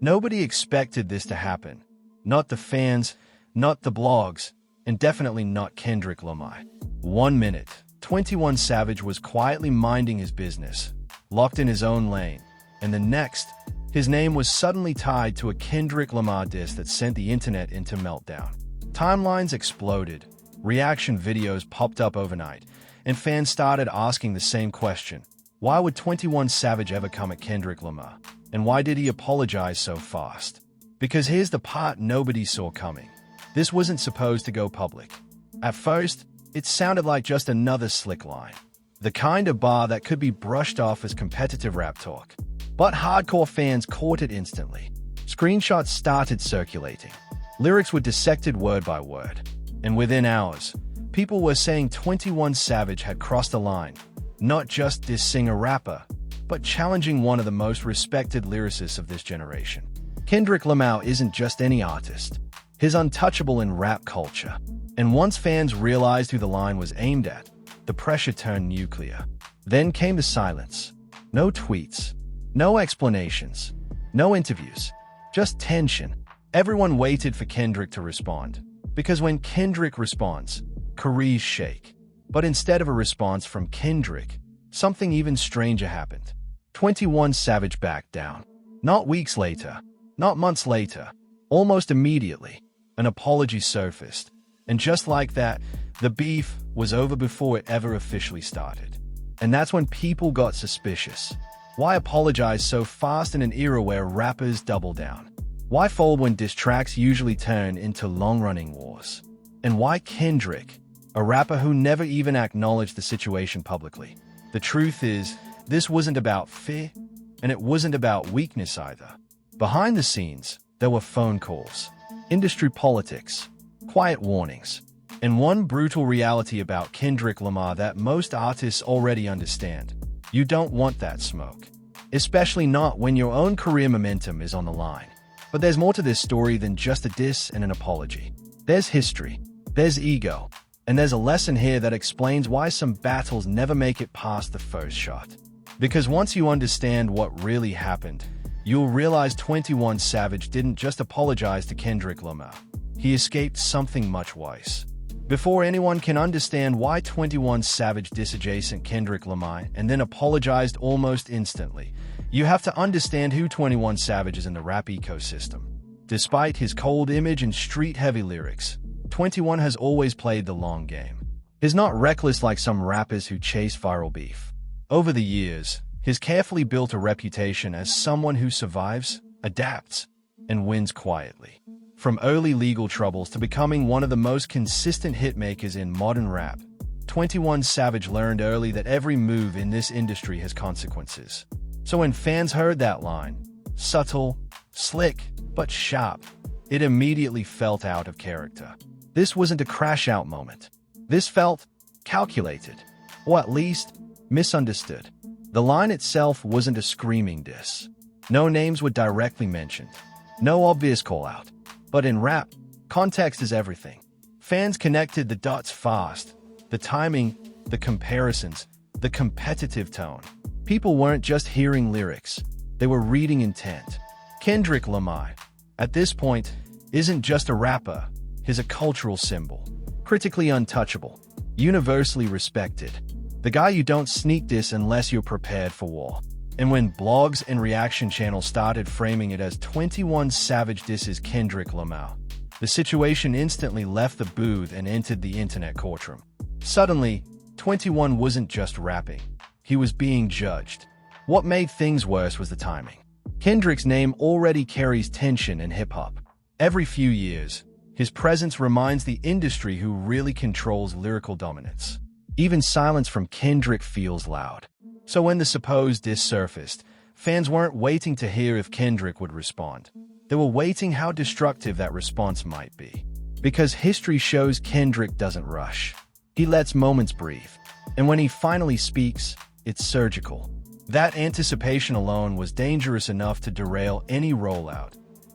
Nobody expected this to happen. Not the fans, not the blogs, and definitely not Kendrick Lamar. 1 minute, 21 Savage was quietly minding his business, locked in his own lane, and the next, his name was suddenly tied to a Kendrick Lamar diss that sent the internet into meltdown. Timelines exploded, reaction videos popped up overnight, and fans started asking the same question. Why would 21 Savage ever come at Kendrick Lamar? And why did he apologize so fast? Because here's the part nobody saw coming. This wasn't supposed to go public. At first, it sounded like just another slick line. The kind of bar that could be brushed off as competitive rap talk. But hardcore fans caught it instantly. Screenshots started circulating. Lyrics were dissected word by word. And within hours, people were saying 21 Savage had crossed the line, not just dissing a rapper, but challenging one of the most respected lyricists of this generation. Kendrick Lamar isn't just any artist. He's untouchable in rap culture. And once fans realized who the line was aimed at, the pressure turned nuclear. Then came the silence. No tweets, no explanations, no interviews, just tension. Everyone waited for Kendrick to respond. Because when Kendrick responds, careers shake. But instead of a response from Kendrick, something even stranger happened. 21 Savage backed down. Not weeks later, not months later, almost immediately, an apology surfaced. And just like that, the beef was over before it ever officially started. And that's when people got suspicious. Why apologize so fast in an era where rappers double down? Why fold when diss tracks usually turn into long-running wars? And why Kendrick, a rapper who never even acknowledged the situation publicly? The truth is, this wasn't about fear, and it wasn't about weakness either. Behind the scenes, there were phone calls, industry politics, quiet warnings, and one brutal reality about Kendrick Lamar that most artists already understand. You don't want that smoke. Especially not when your own career momentum is on the line. But there's more to this story than just a diss and an apology. There's history, there's ego, and there's a lesson here that explains why some battles never make it past the first shot. Because once you understand what really happened, you'll realize 21 Savage didn't just apologize to Kendrick Lamar. He escaped something much worse. Before anyone can understand why 21 Savage disadjacent Kendrick Lamar and then apologized almost instantly, you have to understand who 21 Savage is in the rap ecosystem. Despite his cold image and street-heavy lyrics, 21 has always played the long game. He's not reckless like some rappers who chase viral beef. Over the years, he's carefully built a reputation as someone who survives, adapts, and wins quietly. From early legal troubles to becoming one of the most consistent hitmakers in modern rap, 21 Savage learned early that every move in this industry has consequences. So when fans heard that line, subtle, slick, but sharp, it immediately felt out of character. This wasn't a crash-out moment. This felt calculated, or at least misunderstood. The line itself wasn't a screaming diss. No names were directly mentioned. No obvious call-out. But in rap, context is everything. Fans connected the dots fast. The timing, the comparisons, the competitive tone. People weren't just hearing lyrics. They were reading intent. Kendrick Lamar, at this point, isn't just a rapper. He's a cultural symbol. Critically untouchable. Universally respected. The guy you don't sneak diss unless you're prepared for war. And when blogs and reaction channels started framing it as 21 Savage disses Kendrick Lamar, the situation instantly left the booth and entered the internet courtroom. Suddenly, 21 wasn't just rapping. He was being judged. What made things worse was the timing. Kendrick's name already carries tension in hip-hop. Every few years, his presence reminds the industry who really controls lyrical dominance. Even silence from Kendrick feels loud. So when the supposed diss surfaced, fans weren't waiting to hear if Kendrick would respond. They were waiting how destructive that response might be. Because history shows Kendrick doesn't rush. He lets moments breathe. And when he finally speaks, it's surgical. That anticipation alone was dangerous enough to derail any rollout,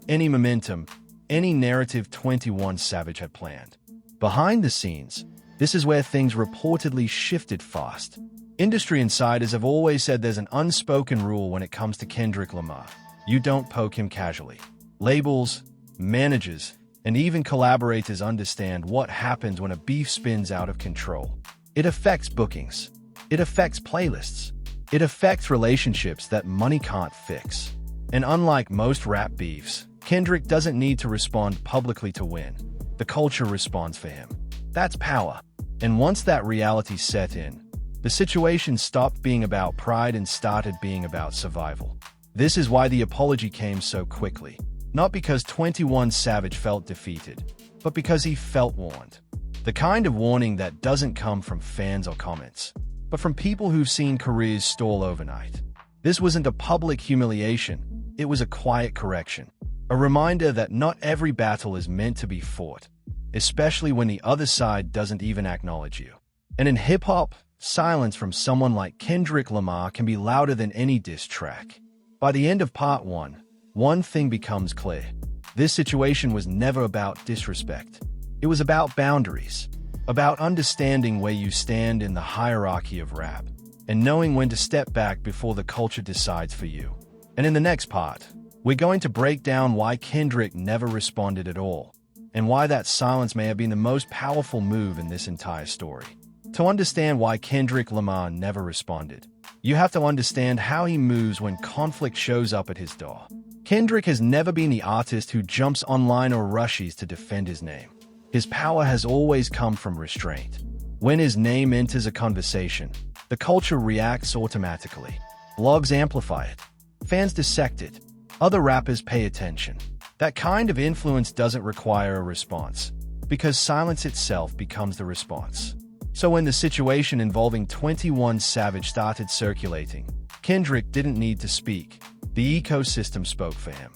any momentum, any narrative 21 Savage had planned. Behind the scenes, this is where things reportedly shifted fast. Industry insiders have always said there's an unspoken rule when it comes to Kendrick Lamar. You don't poke him casually. Labels, managers, and even collaborators understand what happens when a beef spins out of control. It affects bookings. It affects playlists. It affects relationships that money can't fix. And unlike most rap beefs, Kendrick doesn't need to respond publicly to win. The culture responds for him. That's power. And once that reality set in, the situation stopped being about pride and started being about survival. This is why the apology came so quickly. Not because 21 Savage felt defeated, but because he felt warned. The kind of warning that doesn't come from fans or comments, but from people who've seen careers stall overnight. This wasn't a public humiliation, it was a quiet correction. A reminder that not every battle is meant to be fought, especially when the other side doesn't even acknowledge you. And in hip-hop, silence from someone like Kendrick Lamar can be louder than any diss track. By the end of part 1, one thing becomes clear. This situation was never about disrespect. It was about boundaries, about understanding where you stand in the hierarchy of rap, and knowing when to step back before the culture decides for you. And in the next part, we're going to break down why Kendrick never responded at all, and why that silence may have been the most powerful move in this entire story. To understand why Kendrick Lamar never responded, you have to understand how he moves when conflict shows up at his door. Kendrick has never been the artist who jumps online or rushes to defend his name. His power has always come from restraint. When his name enters a conversation, the culture reacts automatically. Blogs amplify it. Fans dissect it. Other rappers pay attention. That kind of influence doesn't require a response, because silence itself becomes the response. So when the situation involving 21 Savage started circulating, Kendrick didn't need to speak. The ecosystem spoke for him.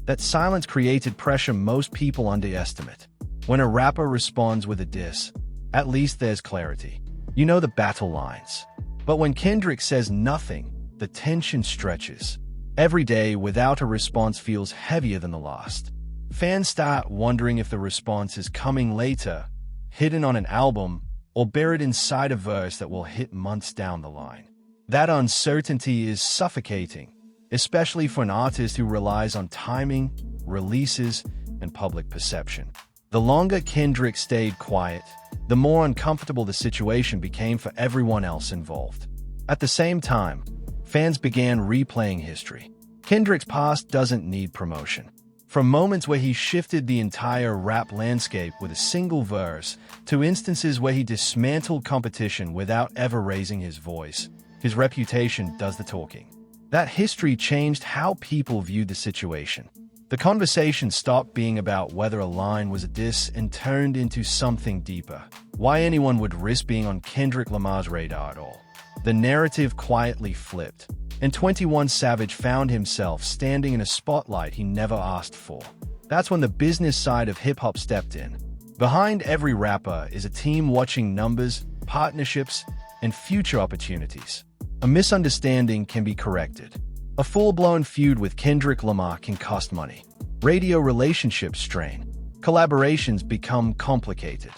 That silence created pressure most people underestimate. When a rapper responds with a diss, at least there's clarity. You know the battle lines. But when Kendrick says nothing, the tension stretches. Every day without a response feels heavier than the last. Fans start wondering if the response is coming later, hidden on an album, or buried inside a verse that will hit months down the line. That uncertainty is suffocating, especially for an artist who relies on timing, releases, and public perception. The longer Kendrick stayed quiet, the more uncomfortable the situation became for everyone else involved. At the same time, fans began replaying history. Kendrick's past doesn't need promotion. From moments where he shifted the entire rap landscape with a single verse, to instances where he dismantled competition without ever raising his voice, his reputation does the talking. That history changed how people viewed the situation. The conversation stopped being about whether a line was a diss and turned into something deeper. Why anyone would risk being on Kendrick Lamar's radar at all. The narrative quietly flipped, and 21 Savage found himself standing in a spotlight he never asked for. That's when the business side of hip-hop stepped in. Behind every rapper is a team watching numbers, partnerships, and future opportunities. A misunderstanding can be corrected. A full-blown feud with Kendrick Lamar can cost money. Radio relationships strain. Collaborations become complicated.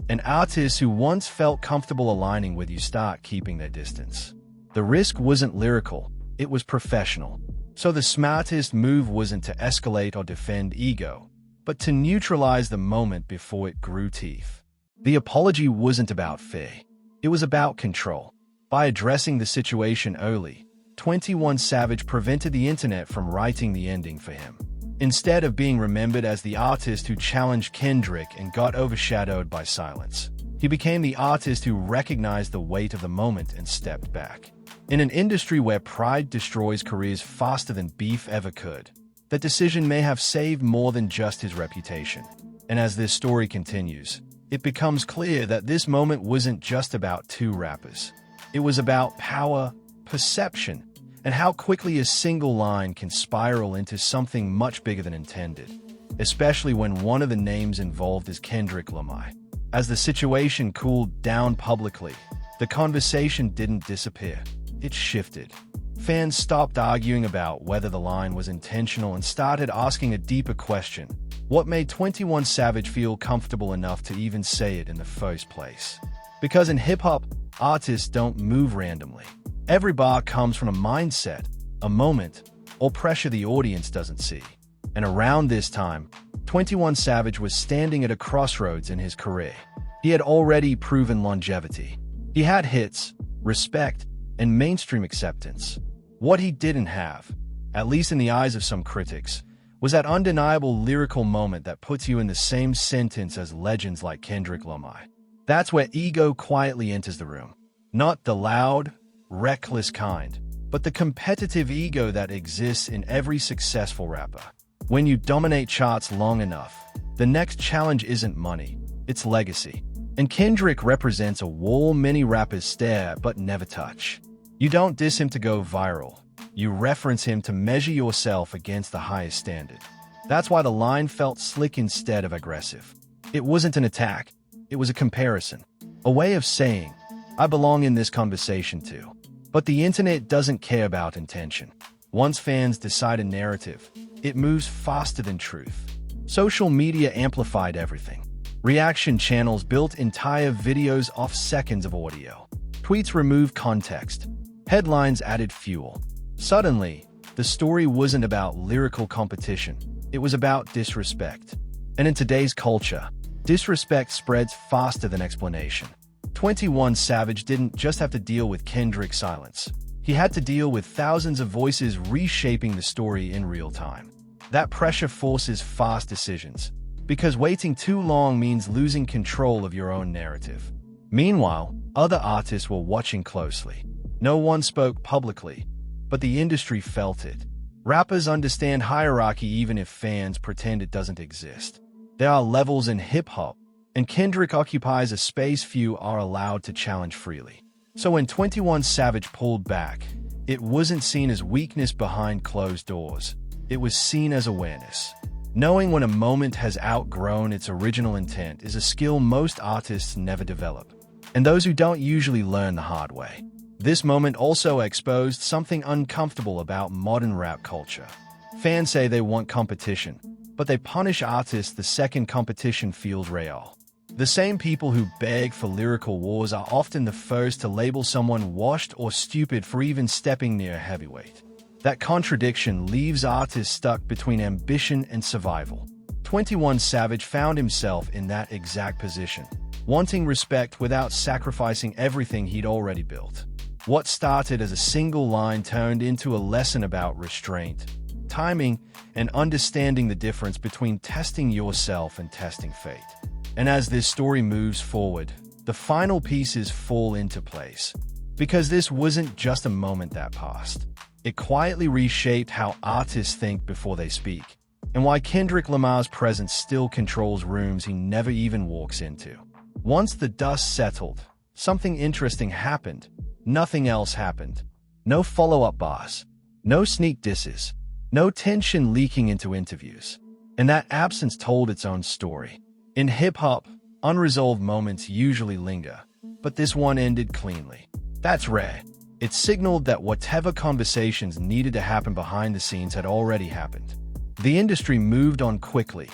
And artists who once felt comfortable aligning with you start keeping their distance. The risk wasn't lyrical, it was professional. So the smartest move wasn't to escalate or defend ego, but to neutralize the moment before it grew teeth. The apology wasn't about fear, it was about control. By addressing the situation early, 21 Savage prevented the internet from writing the ending for him. Instead of being remembered as the artist who challenged Kendrick and got overshadowed by silence, he became the artist who recognized the weight of the moment and stepped back. In an industry where pride destroys careers faster than beef ever could, that decision may have saved more than just his reputation. And as this story continues, it becomes clear that this moment wasn't just about two rappers. It was about power, perception, and how quickly a single line can spiral into something much bigger than intended, especially when one of the names involved is Kendrick Lamar. As the situation cooled down publicly, the conversation didn't disappear, it shifted. Fans stopped arguing about whether the line was intentional and started asking a deeper question: what made 21 Savage feel comfortable enough to even say it in the first place? Because in hip-hop, artists don't move randomly. Every bar comes from a mindset, a moment, or pressure the audience doesn't see. And around this time, 21 Savage was standing at a crossroads in his career. He had already proven longevity. He had hits, respect, and mainstream acceptance. What he didn't have, at least in the eyes of some critics, was that undeniable lyrical moment that puts you in the same sentence as legends like Kendrick Lamar. That's where ego quietly enters the room. Not the loud, reckless kind, but the competitive ego that exists in every successful rapper. When you dominate charts long enough, the next challenge isn't money, it's legacy. And Kendrick represents a wall many rappers stare but never touch. You don't diss him to go viral. You reference him to measure yourself against the highest standard. That's why the line felt slick instead of aggressive. It wasn't an attack. It was a comparison. A way of saying, I belong in this conversation too. But the internet doesn't care about intention. Once fans decide a narrative, it moves faster than truth. Social media amplified everything. Reaction channels built entire videos off seconds of audio. Tweets removed context. Headlines added fuel. Suddenly, the story wasn't about lyrical competition. It was about disrespect. And in today's culture, disrespect spreads faster than explanation. 21 Savage didn't just have to deal with Kendrick's silence. He had to deal with thousands of voices reshaping the story in real time. That pressure forces fast decisions, because waiting too long means losing control of your own narrative. Meanwhile, other artists were watching closely. No one spoke publicly, but the industry felt it. Rappers understand hierarchy even if fans pretend it doesn't exist. There are levels in hip-hop, and Kendrick occupies a space few are allowed to challenge freely. So when 21 Savage pulled back, it wasn't seen as weakness behind closed doors. It was seen as awareness. Knowing when a moment has outgrown its original intent is a skill most artists never develop, and those who don't usually learn the hard way. This moment also exposed something uncomfortable about modern rap culture. Fans say they want competition, but they punish artists the second competition feels real. The same people who beg for lyrical wars are often the first to label someone washed or stupid for even stepping near heavyweight. That contradiction leaves artists stuck between ambition and survival. 21 Savage found himself in that exact position, wanting respect without sacrificing everything he'd already built. What started as a single line turned into a lesson about restraint, timing, and understanding the difference between testing yourself and testing fate. And as this story moves forward, the final pieces fall into place. Because this wasn't just a moment that passed. It quietly reshaped how artists think before they speak, and why Kendrick Lamar's presence still controls rooms he never even walks into. Once the dust settled, something interesting happened. Nothing else happened. No follow-up bars. No sneak disses. No tension leaking into interviews. And that absence told its own story. In hip-hop, unresolved moments usually linger, but this one ended cleanly. That's rare. It signaled that whatever conversations needed to happen behind the scenes had already happened. The industry moved on quickly,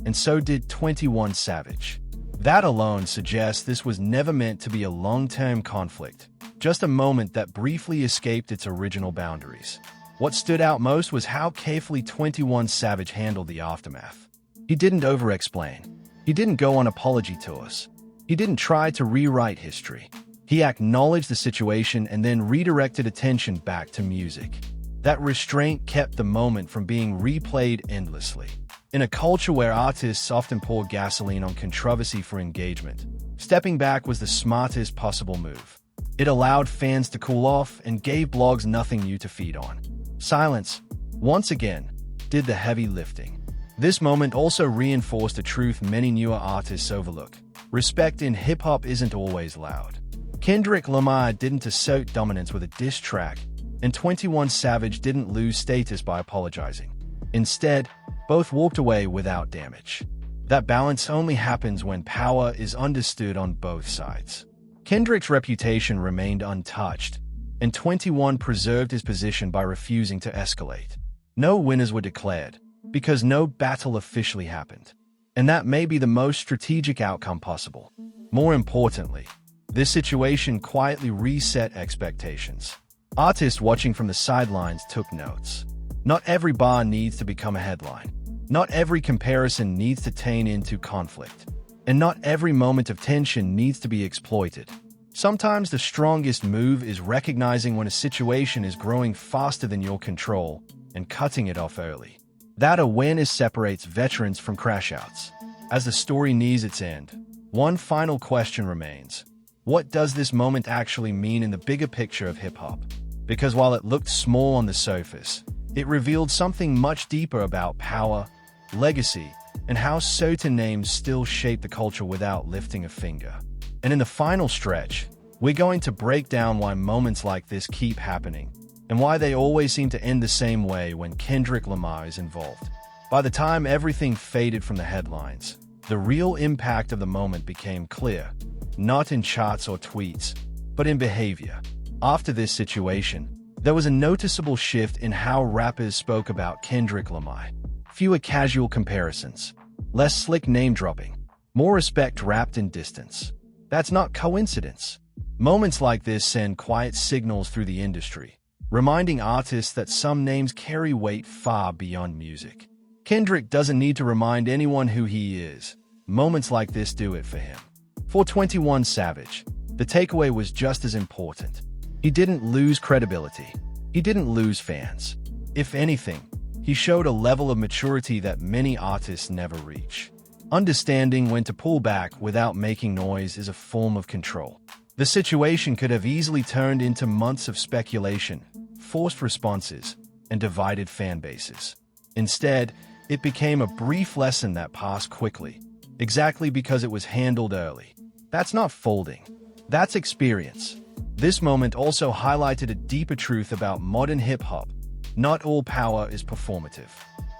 and so did 21 Savage. That alone suggests this was never meant to be a long-term conflict, just a moment that briefly escaped its original boundaries. What stood out most was how carefully 21 Savage handled the aftermath. He didn't over-explain. He didn't go on apology tours. He didn't try to rewrite history. He acknowledged the situation and then redirected attention back to music. That restraint kept the moment from being replayed endlessly. In a culture where artists often pour gasoline on controversy for engagement, stepping back was the smartest possible move. It allowed fans to cool off and gave blogs nothing new to feed on. Silence, once again, did the heavy lifting. This moment also reinforced a truth many newer artists overlook. Respect in hip-hop isn't always loud. Kendrick Lamar didn't assert dominance with a diss track, and 21 Savage didn't lose status by apologizing. Instead, both walked away without damage. That balance only happens when power is understood on both sides. Kendrick's reputation remained untouched, and 21 preserved his position by refusing to escalate. No winners were declared, because no battle officially happened. And that may be the most strategic outcome possible. More importantly, this situation quietly reset expectations. Artists watching from the sidelines took notes. Not every bar needs to become a headline. Not every comparison needs to turn into conflict. And not every moment of tension needs to be exploited. Sometimes the strongest move is recognizing when a situation is growing faster than your control and cutting it off early. That awareness separates veterans from crash-outs. As the story nears its end, one final question remains. What does this moment actually mean in the bigger picture of hip-hop? Because while it looked small on the surface, it revealed something much deeper about power, legacy, and how certain names still shape the culture without lifting a finger. And in the final stretch, we're going to break down why moments like this keep happening, and why they always seem to end the same way when Kendrick Lamar is involved. By the time everything faded from the headlines, the real impact of the moment became clear, not in charts or tweets, but in behavior. After this situation, there was a noticeable shift in how rappers spoke about Kendrick Lamar. Fewer casual comparisons, less slick name-dropping, more respect wrapped in distance. That's not coincidence. Moments like this send quiet signals through the industry, reminding artists that some names carry weight far beyond music. Kendrick doesn't need to remind anyone who he is. Moments like this do it for him. For 21 Savage, the takeaway was just as important. He didn't lose credibility. He didn't lose fans. If anything, he showed a level of maturity that many artists never reach. Understanding when to pull back without making noise is a form of control. The situation could have easily turned into months of speculation, forced responses, and divided fan bases. Instead, it became a brief lesson that passed quickly, exactly because it was handled early. That's not folding. That's experience. This moment also highlighted a deeper truth about modern hip-hop. Not all power is performative.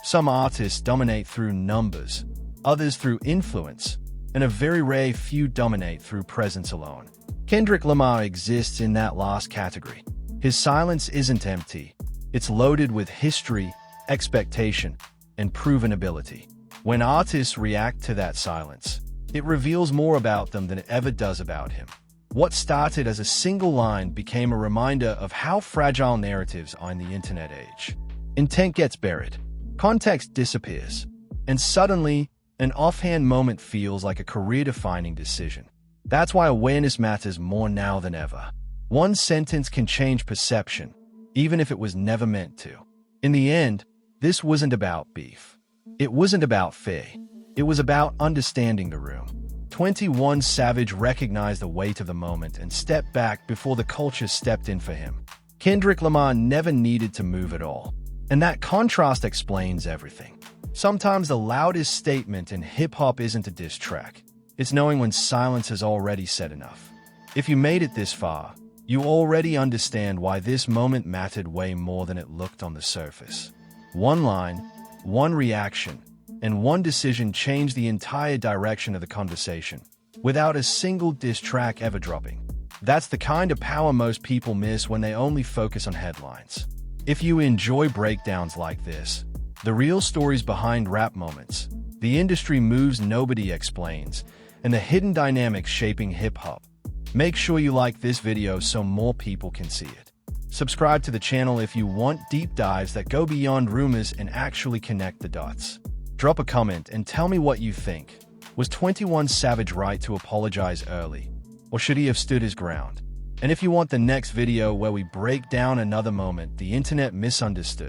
Some artists dominate through numbers, others through influence, and a very rare few dominate through presence alone. Kendrick Lamar exists in that last category. His silence isn't empty. It's loaded with history, expectation, and proven ability. When artists react to that silence, it reveals more about them than it ever does about him. What started as a single line became a reminder of how fragile narratives are in the internet age. Intent gets buried, context disappears, and suddenly, an offhand moment feels like a career-defining decision. That's why awareness matters more now than ever. One sentence can change perception, even if it was never meant to. In the end, this wasn't about beef. It wasn't about fear. It was about understanding the room. 21 Savage recognized the weight of the moment and stepped back before the culture stepped in for him. Kendrick Lamar never needed to move at all. And that contrast explains everything. Sometimes the loudest statement in hip-hop isn't a diss track. It's knowing when silence has already said enough. If you made it this far, you already understand why this moment mattered way more than it looked on the surface. One line, one reaction, and one decision changed the entire direction of the conversation, without a single diss track ever dropping. That's the kind of power most people miss when they only focus on headlines. If you enjoy breakdowns like this, the real stories behind rap moments, the industry moves nobody explains, and the hidden dynamics shaping hip-hop, make sure you like this video so more people can see it. Subscribe to the channel if you want deep dives that go beyond rumors and actually connect the dots. Drop a comment and tell me what you think. Was 21 Savage right to apologize early? Or should he have stood his ground? And if you want the next video where we break down another moment the internet misunderstood,